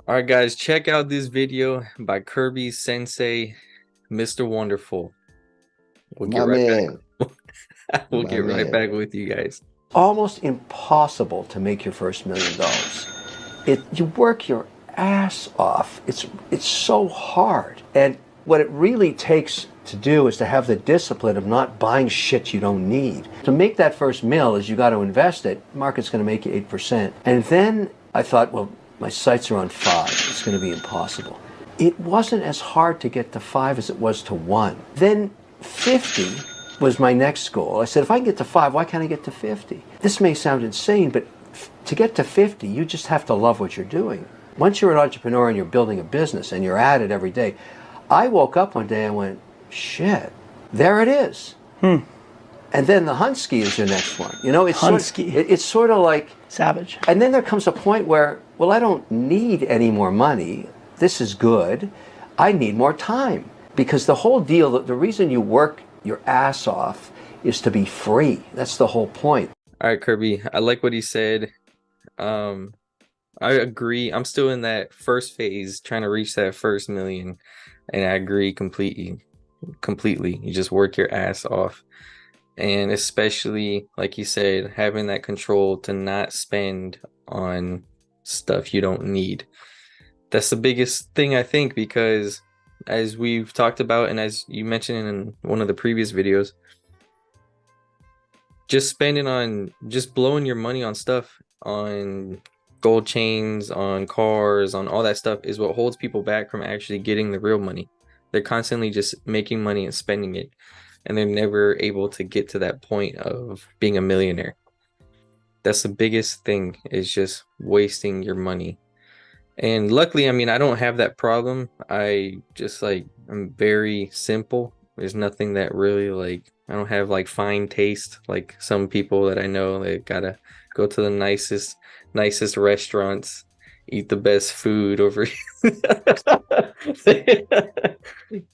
All right, guys, check out this video by Kirby Sensei, Mr. Wonderful. We'll get My right man, back. We'll my get right man. back with you guys. Almost impossible to make your first $1 million. You work your ass off. It's so hard. And what it really takes to do is to have the discipline of not buying shit you don't need. To make that first mill is you got to invest it. Market's going to make you 8%. And then I thought, well, my sights are on 5. It's going to be impossible. It wasn't as hard to get to 5 as it was to 1. Then 50 was my next goal. I said, if I can get to 5, why can't I get to 50? This may sound insane, but to get to 50, you just have to love what you're doing. Once you're an entrepreneur and you're building a business and you're at it every day, I woke up one day and went, shit, there it is. And then the Hunsky is your next one. You know, Hunsky. It's sort of like Savage. and then there comes a point where, well, I don't need any more money. This is good. I need more time. Because the whole deal, the reason you work your ass off is to be free. That's the whole point. All right, Kirby, I like what he said. Um, I agree. I'm still in that first phase, trying to reach that first million, and I agree completely. Completely. You just work your ass off. And especially, like you said, having that control to not spend on stuff you don't need. That's the biggest thing, I think, because as we've talked about and as you mentioned in one of the previous videos, just blowing your money on stuff, on gold chains, on cars, on all that stuff is what holds people back from actually getting the real money. They're constantly just making money and spending it, and they're never able to get to that point of being a millionaire. That's the biggest thing, is just wasting your money. And luckily, I mean, I don't have that problem. I'm very simple. There's nothing that really, like, I don't have like fine taste like some people that I know. They gotta go to the nicest restaurants, eat the best food over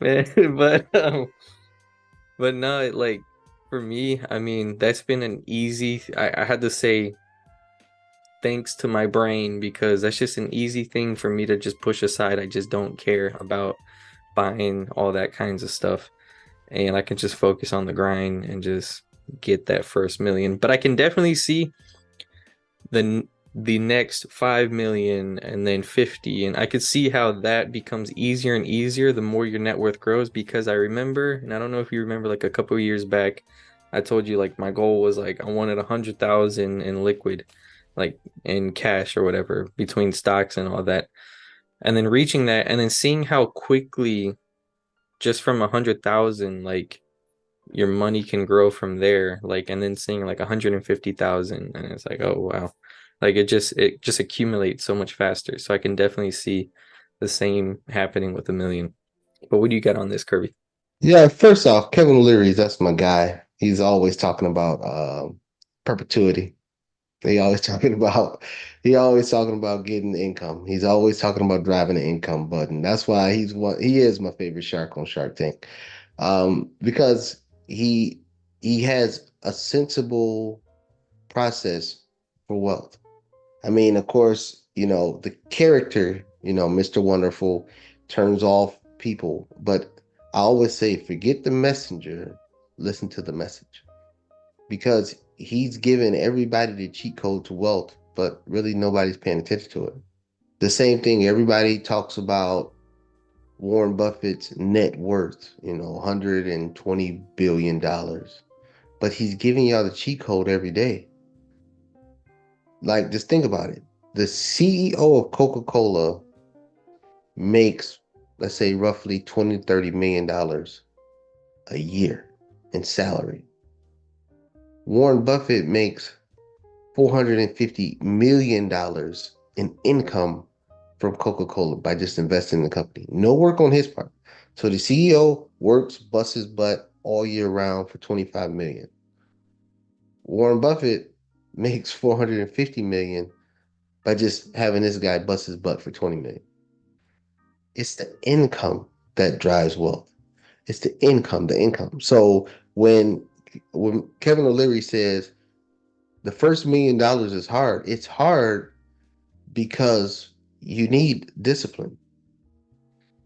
Man, but no, like, for me, I mean, that's been an easy, I had to say thanks to my brain, because that's just an easy thing for me to just push aside. I just don't care about buying all that kinds of stuff, and I can just focus on the grind and just get that first million. But I can definitely see the the next 5 million and then 50, and I could see how that becomes easier and easier the more your net worth grows. Because I remember, and I don't know if you remember, like a couple of years back, I told you like my goal was like I wanted 100,000 in liquid, like in cash or whatever, between stocks and all that, and then reaching that, and then seeing how quickly, just from 100,000, like your money can grow from there, like, and then seeing like 150,000, and it's like, oh wow, like it just accumulates so much faster. So I can definitely see the same happening with a million. But what do you got on this, Kirby? Yeah, first off, Kevin O'Leary, that's my guy. He's always talking about perpetuity. He always talking about he always talking about getting income. He's always talking about driving the income button. That's why he is my favorite shark on Shark Tank. Because he has a sensible process for wealth. I mean, of course, the character, Mr. Wonderful turns off people, but I always say, forget the messenger, listen to the message. Because he's given everybody the cheat code to wealth, but really nobody's paying attention to it. The same thing, everybody talks about Warren Buffett's net worth, $120 billion. But he's giving y'all the cheat code every day. Like, just think about it. The CEO of Coca-Cola makes, let's say, roughly 20, $30 million a year in salary. Warren Buffett makes $450 million in income from Coca-Cola by just investing in the company. No work on his part. So the CEO works, busts his butt all year round for 25 million. Warren Buffett makes 450 million by just having this guy bust his butt for 20 million. It's the income that drives wealth. It's the income, the income. So when Kevin O'Leary says the first $1 million is hard, it's hard because you need discipline.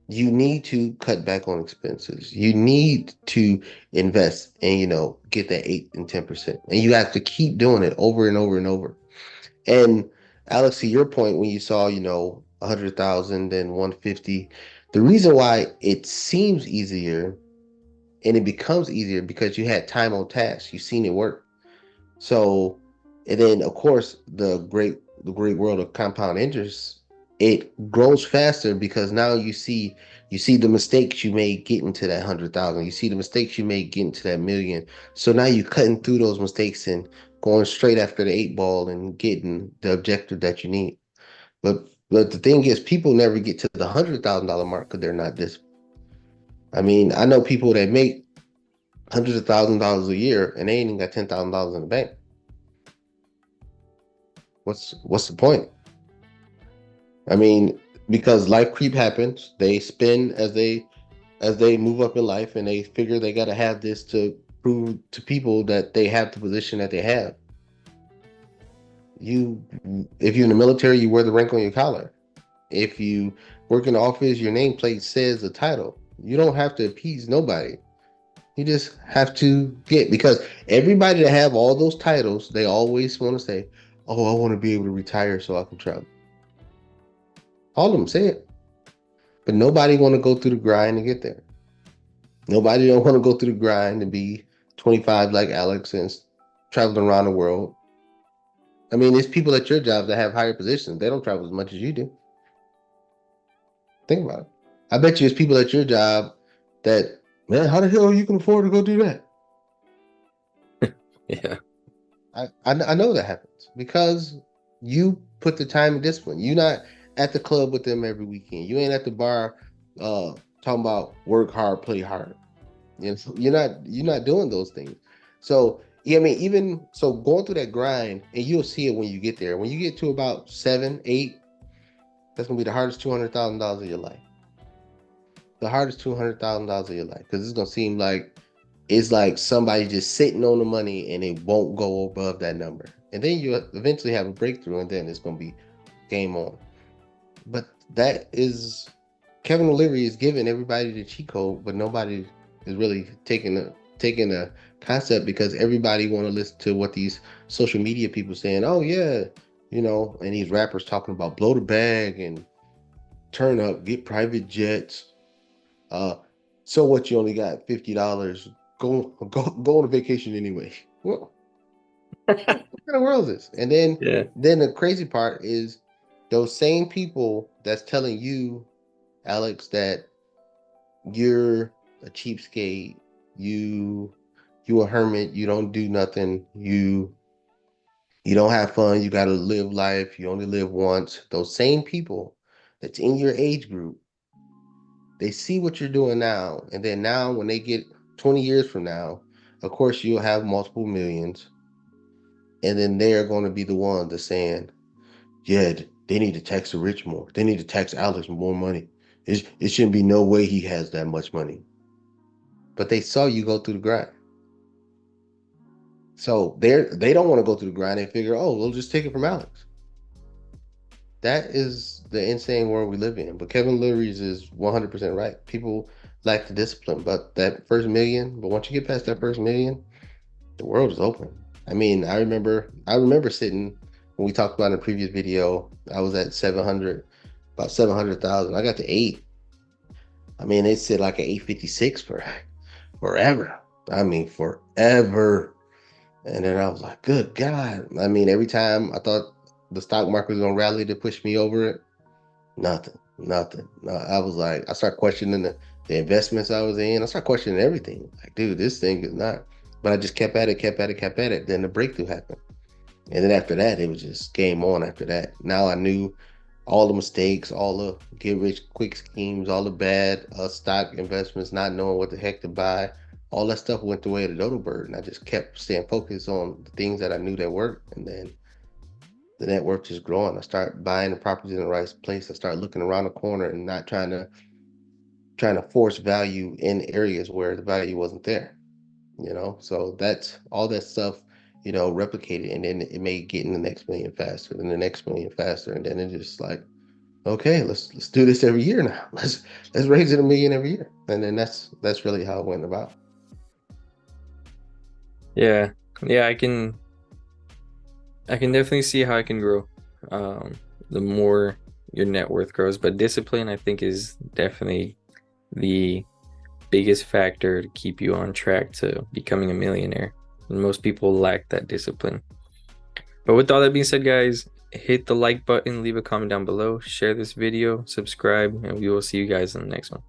You need to cut back on expenses. You need to invest and get that 8 and 10%. And you have to keep doing it over and over and over. And Alex, to your point, when you saw, 100,000, then 150, the reason why it seems easier and it becomes easier because you had time on task. You've seen it work. So, and then of course the great world of compound interest, it grows faster because now you see the mistakes you made getting to that 100,000. You see the mistakes you made getting to that million. So now you're cutting through those mistakes and going straight after the eight ball and getting the objective that you need. But the thing is, people never get to the $100,000 mark because they're not this. I mean, I know people that make hundreds of $1,000s a year and they ain't even got $10,000 in the bank. What's the point? I mean, because life creep happens, they spend as they move up in life, and they figure they got to have this to prove to people that they have the position that they have. You, if you're in the military, you wear the rank on your collar. If you work in the office, your nameplate says the title. You don't have to appease nobody. You just have to get, because everybody that have all those titles, they always want to say, "Oh, I want to be able to retire so I can travel." All of them say it, but nobody want to go through the grind to get there. Nobody don't want to go through the grind and be 25 like Alex and traveling around the world. I mean, there's people at your job that have higher positions. They don't travel as much as you do. Think about it. I bet you there's people at your job that, man, how the hell you can afford to go do that? Yeah. I know that happens because you put the time and discipline. You're not at the club with them every weekend. You ain't at the bar uh talking about work hard, play hard. So you're not doing those things. So yeah, I mean, even so, going through that grind, and you'll see it when you get there. When you get to about 7, 8, that's gonna be the hardest $200,000 of your life. The hardest $200,000 of your life, because it's gonna seem like it's like somebody just sitting on the money and it won't go above that number. And then you eventually have a breakthrough, and then it's gonna be game on. But that is, Kevin O'Leary is giving everybody the cheat code, but nobody is really taking a concept, because everybody want to listen to what these social media people saying. Oh yeah, and these rappers talking about blow the bag and turn up, get private jets. Uh, so what? You only got $50. Go on a vacation anyway. Well, what kind of world is this? And then Yeah. then the crazy part is those same people that's telling you, Alex, that you're a cheapskate, you a hermit, you don't do nothing, you don't have fun, you gotta live life, you only live once. Those same people that's in your age group, they see what you're doing now, and then now when they get 20 years from now, of course you'll have multiple millions, and then they're gonna be the ones that's saying, yeah, they need to tax the rich more. They need to tax Alex more money. It shouldn't be no way he has that much money. But they saw you go through the grind. So they don't want to go through the grind. They figure, oh, we'll just take it from Alex. That is the insane world we live in. But Kevin Leary's is 100% right. People lack the discipline, but that first million. But once you get past that first million, the world is open. I mean, I remember sitting when we talked about in the previous video. I was at 700, about 700,000. I got to eight. I mean, they said like an 856 for forever. I mean, forever. And then I was like, good God. I mean, every time I thought the stock market was gonna rally to push me over it, nothing, nothing. No, I was like, I started questioning the investments I was in. I started questioning everything. Like, dude, this thing is not. But I just kept at it, kept at it, kept at it. Then the breakthrough happened. And then after that, it was just game on after that. Now I knew all the mistakes, all the get rich quick schemes, all the bad stock investments, not knowing what the heck to buy. All that stuff went the way of the dodo bird, and I just kept staying focused on the things that I knew that worked. And then the network just growing. I start buying the properties in the right place. I start looking around the corner and not trying to force value in areas where the value wasn't there. So that's all that stuff, replicated, and then it may get in the next million faster, than the next million faster, and then it just like okay, let's do this every year now. Let's raise it $1 million every year. And then that's really how it went about. Yeah. Yeah, I can definitely see how I can grow. The more your net worth grows, but discipline I think is definitely the biggest factor to keep you on track to becoming a millionaire. And most people lack that discipline. But with all that being said, guys, hit the like button, leave a comment down below, share this video, subscribe, and we will see you guys in the next one.